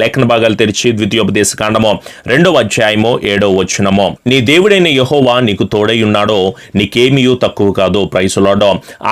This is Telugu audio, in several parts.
లేఖన భాగాలు తెరిచి ద్వితీయోపదేశ కాండము 2వ అధ్యాయము 7వ వచనము. నీ దేవుడైన యెహోవా నీకు తోడై ఉన్నాడో నీకేమీ తక్కువ కాదు. Praise Lord.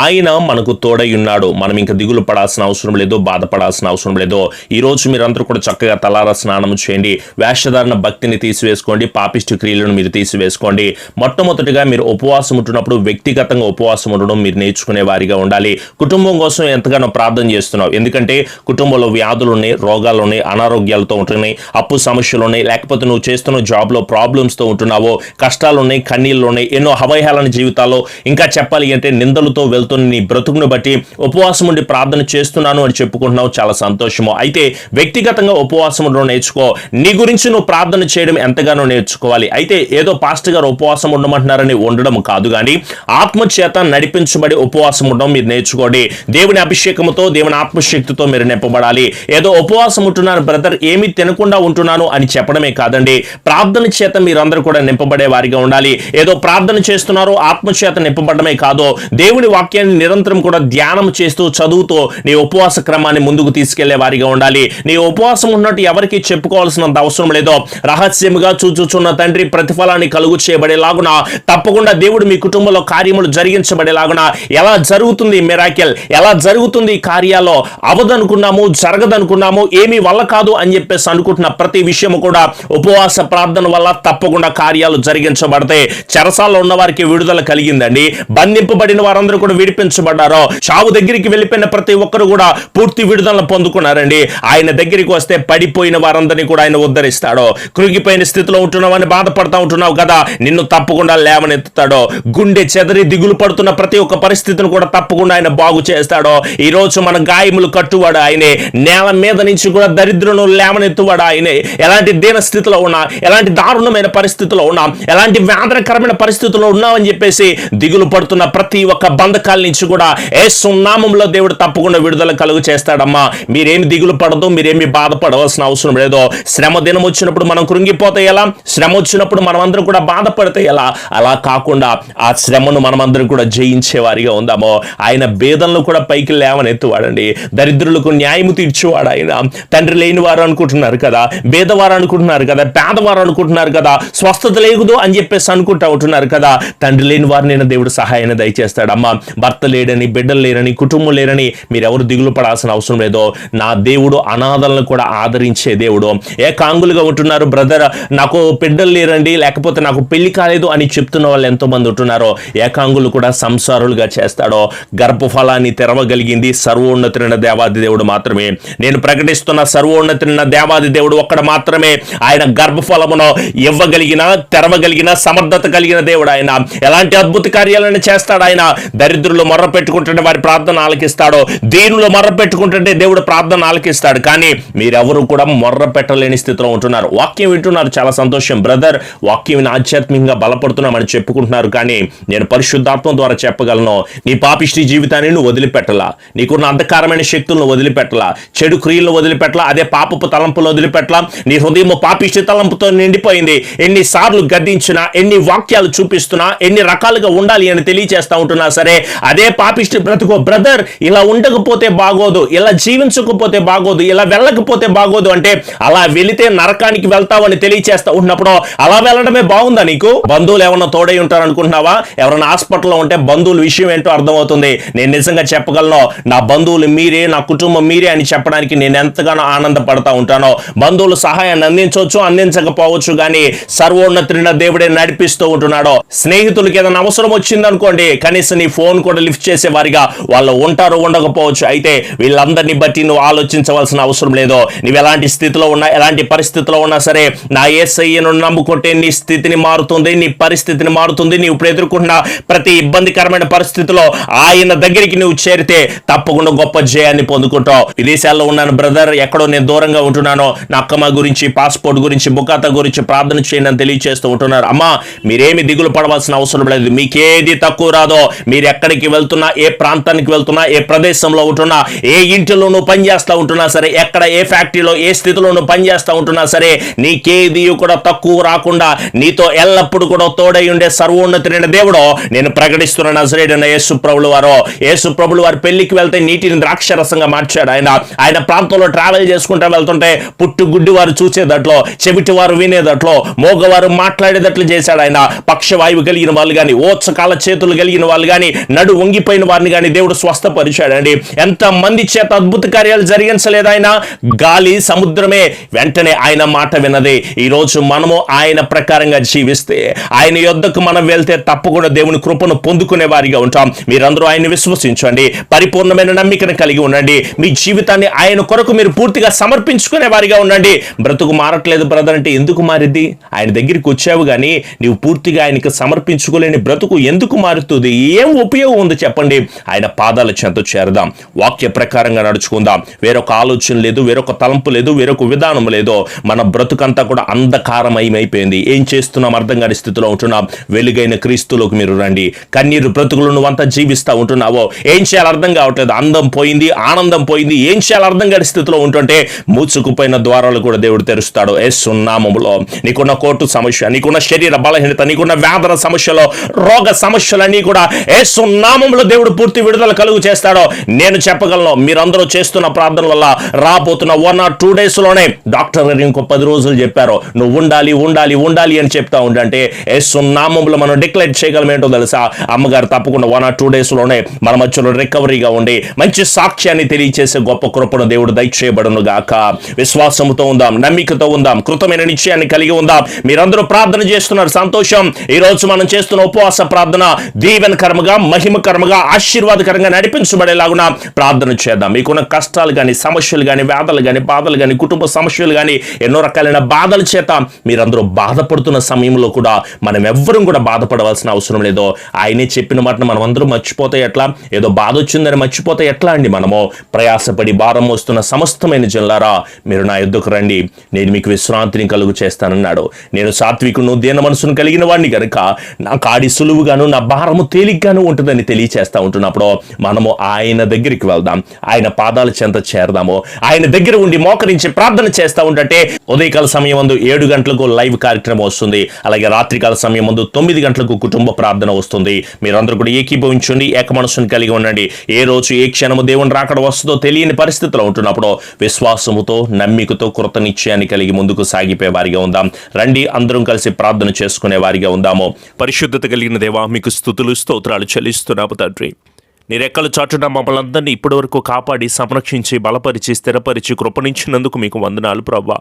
ఆయన మనకు తోడై ఉన్నాడు. మనం ఇంకా దిగులు పడాల్సిన అవసరం లేదు, బాధపడాల్సిన అవసరం లేదు. ఈ రోజు మీరందరూ కూడా చక్కగా తలారా స్నానం చేయండి. వేషధారణ భక్తిని తీసివేసుకోండి, పాపిష్టి క్రియలను మీరు తీసివేసుకోండి. మొట్టమొదటిగా మీరు ఉపవాసం ఉంటున్నప్పుడు వ్యక్తిగతంగా ఉపవాసం ఉండడం మీరు నేర్చుకునే వారిగా ఉండాలి. కుటుంబం కోసం ఎంతగానో ప్రార్థన చేస్తున్నావు. ఎందుకంటే కుటుంబంలో వ్యాధులు ఉన్నాయి, రోగాలు ఉన్నాయి, అనారోగ్యాలతో ఉంటున్నాయి, అప్పు సమస్యలు ఉన్నాయి, లేకపోతే నువ్వు చేస్తున్న జాబ్లో ప్రాబ్లమ్స్తో ఉంటున్నావు, కష్టాలు ఉన్నాయి, కన్నీళ్ళు ఉన్నాయి, ఎన్నో హవైహాలన జీవితాల్లో, ఇంకా చెప్పాలి అంటే నిందలతో వెళ్తున్న నీ బ్రతుకును బట్టి ఉపవాసం ఉండి ప్రార్థన చేస్తున్నాను అని చెప్పుకుంటున్నావు. చాలా సంతోషము. అయితే వ్యక్తిగతంగా ఉపవాసం ఉండడం నేర్చుకో. నీ గురించి నువ్వు ప్రార్థన చేయడం ఎంతగానో నేర్చుకోవాలి. అయితే ఏదో పాస్టర్ గారు ఉపవాసం ఉండమంటున్నారని ఉండడం కాదు, కానీ ఆత్మచేత నడిపించబడి ఉపవాసం ఉండడం మీరు నేర్చుకోండి. దేవుని అభిషేకంతో, దేవుని ఆత్మశక్తితో మీరు నింపబడాలి. ఏదో ఉపవాసం ఉంటున్నాను బ్రదర్, ఏమీ తినకుండా ఉంటున్నాను అని చెప్పడమే కాదండి, ప్రార్థన చేత మీరందరూ కూడా నింపబడే వారిగా ఉండాలి. ఏదో ప్రార్థన చేస్తున్నారు, ఆత్మచేత నింపబడమే కాదు, దేవుని వాక్యాన్ని నిరంతరం కూడా ధ్యానం చేస్తూ చదువుతూ నీ ఉపవాస క్రమాన్ని ముందుకు తీసుకెళ్లే వారిగా ఉండాలి. నీ ఉపవాసం ఉన్నట్టు ఎవరికి చెప్పుకోవాల్సినంత అవసరం లేదో, రహస్యముగా చూచుచున్న తండ్రి ప్రతిఫలాన్ని కలుగు చేయబడేలాగున తప్పకుండా దేవుడు మీ కుటుంబంలో కార్యములు జరిగించబడేలాగున, ఎలా జరుగుతుంది మిరాకిల్, ఎలా జరుగుతుంది కార్యాల్లో, అవదనుకున్నాము, జరగదనుకున్నాము, ఏమీ వల్ల కాదు అని చెప్పేసి అనుకుంటున్న ప్రతి విషయము కూడా ఉపవాస ప్రార్థన వల్ల తప్పకుండా కార్యాలు జరిగించబడతాయి. చెరసాల్లో ఉన్న వారికి విడుదల కలిగిందండి. బంధింపబడిన వారందరూ కూడా విడిపించబడ్డారు. చావు దగ్గరికి వెళ్ళిపోయిన ప్రతి ఒక్కరు కూడా పూర్తి విడుదల పొందుకున్నారండి. ఆయన దగ్గరికి వస్తే పడిపోయిన వారందరినీ కూడా ఆయన ఉద్ధరిస్తాడు. కృంగిపోయిన స్థితిలో ఉంటున్నావని బాధపడతా ఉంటున్నావు కదా, నిన్ను తప్పకుండా లేవనెత్తుతాడు. గుండె చెదరి దిగులు పడుతున్న ప్రతి ఒక్క పరిస్థితిని కూడా తప్పకుండా ఆయన బాగు చేస్తాడు. ఈ రోజు మన గాయములు కట్టువాడు ఆయనే. నేల మీద నుంచి కూడా దరిద్రులను లేవనెత్తువాడు ఆయనే. ఎలాంటి దీన స్థితిలో ఉన్నా, ఎలాంటి దారుణమైన పరిస్థితిలో ఉన్నా, ఎలాంటి వేదనకరమైన పరిస్థితుల్లో ఉన్నామని చెప్పేసి దిగులు పడుతున్న ప్రతి ఒక్క బంధకాల నుంచి కూడా యేసు నామములో దేవుడు తప్పకుండా విడుదల కలుగు చేస్తాడమ్మా. మీరేమి దిగులు పడదు, మీరేమి బాధపడవలసిన అవసరం లేదు. శ్రమ దినం వచ్చినప్పుడు మనం కృంగిపోతే ఎలా, శ్రమ వచ్చినప్పుడు మనం అందరం కూడా బాధపడితే ఎలా, అలా కాకుండా ఆ శ్రమను మనమందరం కూడా జయించే వారిగా ఉందామో. ఆయన భేదంలో కూడా పైకి లేవనెత్తువాడండి. దరిద్రులకు న్యాయము తీర్చేవాడు ఆయన. తండ్రి లేని వారు అనుకుంటున్నారు కదా, భేదవారు అనుకుంటున్నారు కదా, పేదవారు అనుకుంటున్నారు కదా, స్వస్థత లేదు అని చెప్పేసి అనుకుంటా ఉంటున్నారు కదా. తండ్రి లేని వారినైనా దేవుడు సహాయాన్ని దయచేస్తాడు. అమ్మ, భర్త లేడని, బిడ్డలు లేరని, కుటుంబం లేరని మీరెవరు దిగులు పడాల్సిన అవసరం లేదు. నా దేవుడు అనాథలను కూడా ఆదరించే దేవుడు. ఏకాంగులుగా ఉంటున్నారు బ్రదర్, నాకు బిడ్డలు లేరండి, లేకపోతే నాకు పెళ్లి కాలేదు అని చెప్తున్న వాళ్ళు ఎంతో మంది ఉంటున్నారు. ఏకాంగులు కూడా సంసారులుగా చేస్తాడో. గర్భఫలాన్ని తెరవగలిగింది సర్వోన్నతుడైన దేవాది దేవుడు మాత్రమే. నేను ప్రకటిస్తున్న సర్వోన్నతుడైన దేవాది దేవుడు ఒక్కడ మాత్రమే ఆయన గర్భఫలమును ఇవ్వగలిగిన, తెరవగలిగిన సమర్థత కలిగిన దేవుడు ఆయన. ఎలాంటి అద్భుత కార్యాలను చేస్తాడు ఆయన. దరిద్రులు మొర్ర పెట్టుకుంటుంటే వారి ప్రార్థన ఆలకిస్తాడు, దీనులు మొర్ర పెట్టుకుంటుంటే దేవుడు ప్రార్థన ఆలకిస్తాడు. కానీ మీరెవరు కూడా మొర్ర పెట్టలేని స్థితిలో ఉంటున్నారు. వాక్యం వింటున్నారు, చాలా సంతోషం బ్రదర్. వాక్యం ఆధ్యాత్మికంగా బలపడుతున్నామని చెప్పుకుంటున్నారు, కానీ నేను పరిశుద్ధాత్మ ద్వారా చెప్పగలను, నీ పాపిష్టి జీవితాన్ని నువ్వు వదిలిపెట్టలా, నీకున్న అంధకారమైన శక్తులను వదిలిపెట్టలా, చెడు క్రియలను వదిలిపెట్టలా, అదే పాపపు తలంపులు వదిలిపెట్టలా. నీ హృదయం పాపిష్టి తలంపుతో నిండిపోయింది. ఎన్నిసార్లు గద్దించినా, ఎన్ని వాక్యాలు చూపిస్తున్నా, ఎన్ని రకాలుగా ఉండాలి అని తెలియచేస్తా ఉంటున్నా సరే అదే పాపిష్టి బ్రతుకో బ్రదర్. ఇలా ఉండకపోతే బాగోదు, ఇలా జీవించకపోతే బాగోదు, ఇలా వెళ్ళకపోతే బాగోదు అంటే అలా వెళితే నరకానికి వెళ్తావు అని తెలియచేస్తా ఉన్నప్పుడు అలా వెళ్ళడమే బాగుందా నీకు? బంధువులు ఏమన్నా తోడై ఉంటారు అనుకుంటున్నావా? ఎవరైనా హాస్పిటల్లో ఉంటే బంధువుల విషయం ఏంటో అర్థమవుతుంది. నేను నిజంగా చెప్పగలను, నా బంధువులు మీరే, నా కుటుంబం మీరే అని చెప్పడానికి నేను ఎంతగానో ఆనందపడతా ఉంటానో. బంధువులు సహాయాన్ని అందించవచ్చు, అందించకపోవచ్చు, కానీ సర్వోన్నతుడైన దేవుడే నడిపిస్తూ ఉంటున్నాడు. స్నేహితులకి ఏదైనా అవసరం వచ్చింది అనుకోండి, కనీసం నీ ఫోన్ కూడా లిఫ్ట్ చేసే వారిగా వాళ్ళు ఉంటారు, ఉండకపోవచ్చు. అయితే వీళ్ళందరినీ బట్టి నువ్వు ఆలోచించవలసిన అవసరం లేదు. నువ్వు ఎలాంటి స్థితిలో ఉన్నా, ఎలాంటి పరిస్థితిలో ఉన్నా సరే నా యేసయ్యను నమ్ముకుంటే నీ స్థితిని మారుతుంది, నీ పరిస్థితిని మారుతుంది. నీవు ఇప్పుడు ఎదుర్కొంటున్న ప్రతి ఇబ్బందికరమైన పరిస్థితిలో ఆయన దగ్గరికి నువ్వు చేరితే తప్పకుండా గొప్ప జయాన్ని పొందుకుంటావు. విదేశాల్లో ఉన్నాను బ్రదర్, ఎక్కడో నేను దూరంగా ఉంటున్నాను, నా అక్కమ్మ గురించి, పాస్పోర్ట్ గురించి, బుకాతా గురించి ప్రార్థన చేయండి అని తెలియజేస్తూ ఉంటున్నారు. అమ్మా, మీరేమి దిగులు పడవలసిన అవసరం లేదు. మీకేది తక్కువ రాదో. మీరు ఎక్కడికి వెళ్తున్నా, ఏ ప్రాంతానికి వెళ్తున్నా, ఏ ప్రదేశంలో ఉంటున్నా, ఏ ఇంటిలో నువ్వు పనిచేస్తూ ఉంటున్నా సరే, ఎక్కడ ఏ ఫ్యాక్టరీలో ఏ స్థితిలో నువ్వు పనిచేస్తూ ఉంటున్నా సరే, నీకేది కూడా తక్కువ రాకుండా నీతో ఎల్లప్పుడు కూడా తోడై ఉండే సర్వోన్నతుడైన దేవుడు నేను ప్రకటిస్తున్న నజరేయుడైన యేసు ప్రభుల వారు. యేసు ప్రభుల వారి పెళ్లికి వెళ్తే నీటిని ద్రాక్షరసంగా మార్చాడు ఆయన. ఆయన ప్రాంతంలో ట్రావెల్ చేసుకుంటూ వెళ్తుంటే పుట్టుగుడ్డి వారు చూసేదట్లో, చెవిటి వారు వినేదట్లో, మోగవారు మాట్లాడేటట్లు చేశాడు ఆయన. పక్షవాయువు కలిగిన వాళ్ళు కానీ, ఓత్సకాల చేతులు కలిగిన వాళ్ళు కానీ, నడు వంగిపోయిన వారిని కానీ దేవుడు స్వస్థపరిచాడండి. ఎంత మంది చేత అద్భుత కార్యాలు జరిగించలేదు ఆయన. గాలి, సముద్రమే వెంటనే ఆయన మాట విన్నది. ఈరోజు మనము ఆయన ప్రకారంగా జీవిస్తే, ఆయన యొద్దకు మనం వెళ్తే తప్పకుండా దేవుని కృపను పొందుకునే వారిగా ఉంటాం. మీరందరూ ఆయన్ని విశ్వసించండి, పరిపూర్ణమైన నమ్మికను కలిగి ఉండండి. మీ జీవితాన్ని ఆయన కొరకు మీరు పూర్తిగా సమర్పించుకునే వారిగా ఉండండి. బ్రతుకు మారట్లేదు బ్రదర్ అంటే ఎందుకు మారిద్ది? ఆయన దగ్గరికి వచ్చావు కానీ నీవు పూర్తిగా ఆయనకి సమర్పించుకోలేని బ్రతుకు ఎందుకు మారుతుంది? ఏం ఉపయోగం ఉంది చెప్పండి? ఆయన పాదాల చెంత చేరదాం, వాక్య ప్రకారంగా నడుచుకుందాం. వేరొక ఆలోచన లేదు, వేరొక తలంపు లేదు, వేరొక విధానం లేదు. మన బ్రతుకంతా కూడా అంధకారమయమైపోయింది. ఏం చేస్తున్నాం అర్థం కాని స్థితిలో ఉంటున్నాం. వెలుగైన క్రీస్తులోకి మీరు రండి. కన్నీరు బ్రతుకులు నువ్వంతా జీవిస్తూ ఉంటున్నావో ఏం చేయాలి అర్థం కావట్లేదు. అందం పోయింది, ఆనందం పోయింది, ఏం చేయాలి అర్థం కాని స్థితిలో ఉంటుంటే మూసుకుపోయిన ద్వారాలు కూడా దేవుడు తెరుస్తాడు. యేసు నామములో నీకున్న కోర్టు సమస్య, నీకున్న శరీర బలహీనత, నీకున్న వ్యాధుల సమస్యలో, రోగ సమస్యలన్నీ కూడా యేసు నామములో దేవుడు పూర్తి విడుదల కలుగు చేస్తాడో నేను చెప్పగలను. మీరందరూ చేస్తున్న ప్రార్థన వల్ల రాబోతున్న 1 or 2 days లోనే డాక్టర్ గారు ఇంకో 10 రోజులు చెప్పారు నువ్వు ఉండాలి ఉండాలి ఉండాలి అని చెప్తా ఉండంటే యేసు నామములో మనం డిక్లేర్ చేయగలం. ఏంటో తెలుసా? అమ్మగారు తప్పకుండా 1 or 2 days లోనే మన మధ్యలో రికవరీగా ఉండి మంచి సాక్ష్యాన్ని తెలియచేసే గొప్ప కృపను దేవుడు దయచేయబడును గాక. విశ్వాసముతో ఉందాం, నమ్మికతో ఉందాం, కృతమైన నిశ్చయాన్ని కలిగి ఉందాం. మీరందరూ ప్రార్థన చేస్తున్నారు, సంతోషం. ఈ రోజు మనం చేస్తున్న ఉపవాస ప్రార్థన దీవెనకరముగా, మహిమకరముగా, ఆశీర్వాదకరంగా నడిపించబడేలాగున ప్రార్థన చేద్దాం. మీకున్న కష్టాలు కానీ, సమస్యలు కానీ, వ్యాధులు కానీ, బాధలు కానీ, కుటుంబ సమస్యలు కానీ, ఎన్నో రకాలైన బాధల చేత మీరందరూ బాధపడుతున్న సమయంలో కూడా మనం ఎవ్వరూ కూడా బాధపడవలసిన అవసరం లేదు. ఆయనే చెప్పిన మాటను మనం అందరూ మర్చిపోతే ఎట్లా? ఏదో బాధ వచ్చిందని మర్చిపోతే ఎట్లా అండి? మనము ప్రయాసపడి భారం మోస్తున్న సమస్తమైన జనులారా మీరు నా యొద్దకు రండి, నేను మీకు విశ్రాంతిని కలుగు చేస్తానన్నాడు. నేను సాత్వికును, దీన మనసును కలిగిన వాడిని కనుక నా కాడి సులువుగాను, నా భారము తేలిగ్గాను ఉంటుందని తెలియచేస్తా ఉంటున్నప్పుడు మనము ఆయన దగ్గరికి వెళ్దాం, ఆయన పాదాల చెంత చేరదాము. ఆయన దగ్గర ఉండి మోకరించి ప్రార్థన చేస్తా ఉంటే ఉదయకాల సమయం ముందు 7 గంటలకు లైవ్ కార్యక్రమం వస్తుంది. అలాగే రాత్రికాల సమయం ముందు 9 గంటలకు కుటుంబ ప్రార్థన వస్తుంది. మీరందరూ కూడా ఏకీభవించండి, ఏక మనసును కలిగి ఉండండి. ఏ రోజు ఏ క్షణము దేవుని రాకడ వస్తుందో తెలియని పరిస్థితిలో ఉంటున్నప్పుడు విశ్వాసముతో, నమ్మికతో, కృత నిశ్చయాన్ని కలిగి ముందుకు సాగిపోయే వారిగా ఉందాం. రండి, అందరం కలిసి ప్రార్థన చేసుకునే వారిగా ఉందాము. పరిశుద్ధత కలిగిన దేవా, మీకు స్తుతులు స్తోత్రాలు చెల్లిస్తున్నాము తండ్రి. నీ రెక్కల చాటున మమ్మల్ని అందరినీ ఇప్పటి వరకు కాపాడి, సంరక్షించి, బలపరిచి, స్థిరపరిచి, కృపణించినందుకు మీకు వందనాలు ప్రభువా.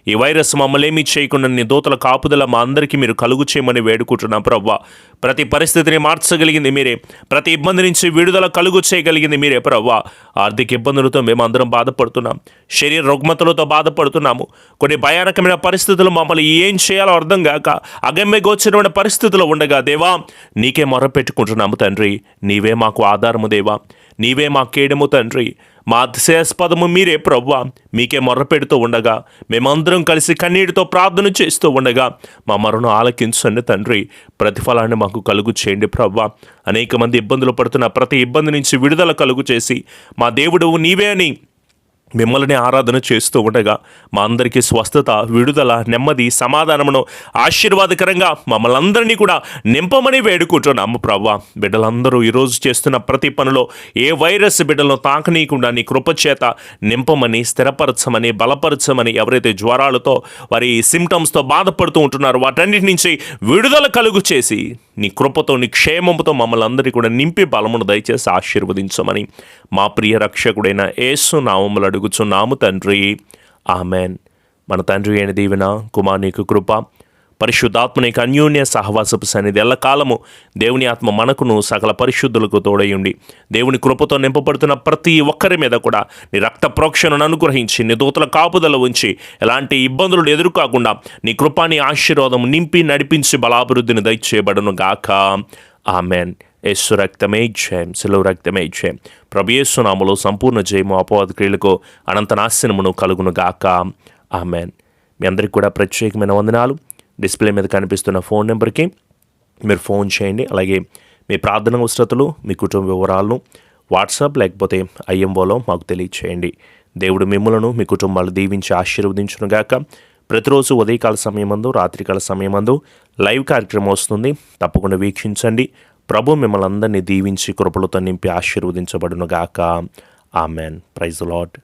ఈ వైరస్ మమ్మల్ని చేయకుండా నీ దూతల కాపుదల మా అందరికీ మీరు కలుగు చేయమని వేడుకుంటున్నాం ప్రభువా. ప్రతి పరిస్థితిని మార్చగలిగింది మీరే, ప్రతి ఇబ్బంది నుంచి విడుదల కలుగు చేయగలిగింది మీరే ప్రభువా. ఆర్థిక ఇబ్బందులతో మేము అందరం బాధపడుతున్నాం, శరీర రుగ్మతలతో బాధపడుతున్నాము. కొన్ని భయానకమైన పరిస్థితులు మమ్మల్ని ఏం చేయాలో అర్థం కాక అగమ్య గోచరమైన పరిస్థితుల్లో ఉండగా దేవా నీకే మొరపెట్టుకుంటున్నాము తండ్రి. నీవే మాకు ఆధారము దేవా, నీవే మా కేడము తండ్రి. మా అతిశయాస్పదము మీరే ప్రభువా. మీకే మొర్ర పెడుతూ ఉండగా మేమందరం కలిసి కన్నీటితో ప్రార్థన చేస్తూ ఉండగా మా మరణం ఆలకించండి తండ్రి. ప్రతిఫలాన్ని మాకు కలుగు చేయండి ప్రభువా. అనేక మంది ఇబ్బందులు పడుతున్న ప్రతి ఇబ్బంది నుంచి విడుదల కలుగు చేసి మా దేవుడు నీవే అని మిమ్మల్ని ఆరాధన చేస్తూ ఉండగా మా అందరికీ స్వస్థత, విడుదల, నెమ్మది, సమాధానమును ఆశీర్వాదకరంగా మమ్మల్ని అందరినీ కూడా నింపమని వేడుకుంటున్నాము ప్రభువా. బిడ్డలందరూ ఈరోజు చేస్తున్న ప్రతి పనిలో ఏ వైరస్ బిడ్డలను తాకనీయకుండా నీ కృపచేత నింపమని, స్థిరపరచమని, బలపరచమని, ఎవరైతే జ్వరాలతో వారి సిమ్టమ్స్తో బాధపడుతూ ఉంటున్నారో వాటన్నిటి నుంచి విడుదల కలుగు చేసి నీ కృపతో, నీ క్షేమంతో మమ్మల్ని అందరికీ కూడా నింపి బలమును దయచేసి ఆశీర్వదించమని మా ప్రియ రక్షకుడైన యేసు నామములో అడుగుచున్నాము తండ్రి, ఆమెన్. మన తండ్రి అయిన దీవెన, కుమారునికి కృప, పరిశుద్ధాత్మ నీకు అన్యోన్య సహవాసపు సన్నిధి ఎల్లకాలము దేవుని ఆత్మ మనకును సకల పరిశుద్ధులకు తోడయుండి దేవుని కృపతో నింపబడుతున్న ప్రతి ఒక్కరి మీద కూడా నీ రక్త ప్రోక్షణను అనుగ్రహించి నీ దూతల కాపుదల ఉంచి ఎలాంటి ఇబ్బందులు ఎదుర్కోకుండా నీ కృపాని ఆశీర్వాదం నింపి నడిపించి బలాభివృద్ధిని దయచేయబడును గాక. ఆమెన్. యేసు రక్తమే జయం, సెలవు రక్తమే జయం. ప్రభు యేసు నామములో సంపూర్ణ జయము, అపవాద క్రియలకు అనంత నాశనమును కలుగును గాక. ఆమెన్. మీ అందరికీ కూడా ప్రత్యేకమైన వందనాలు. డిస్ప్లే మీద కనిపిస్తున్న ఫోన్ నెంబర్కి మీరు ఫోన్ చేయండి. అలాగే మీ ప్రార్థన అవసరతలు, మీ కుటుంబ వివరాలను వాట్సాప్ లేకపోతే ఐఎంఓలో మాకు తెలియచేయండి. దేవుడు మిమ్మలను, మీ కుటుంబాలు దీవించి ఆశీర్వదించును గాక. ప్రతిరోజు ఉదయకాల సమయమందు, రాత్రికాల సమయమందు లైవ్ కార్యక్రమం వస్తుంది, తప్పకుండా వీక్షించండి. ప్రభు మిమ్మల్ని అందరినీ దీవించి కృపలతో నింపి ఆశీర్వదించబడును గాక. ఆమెన్. Praise the lord.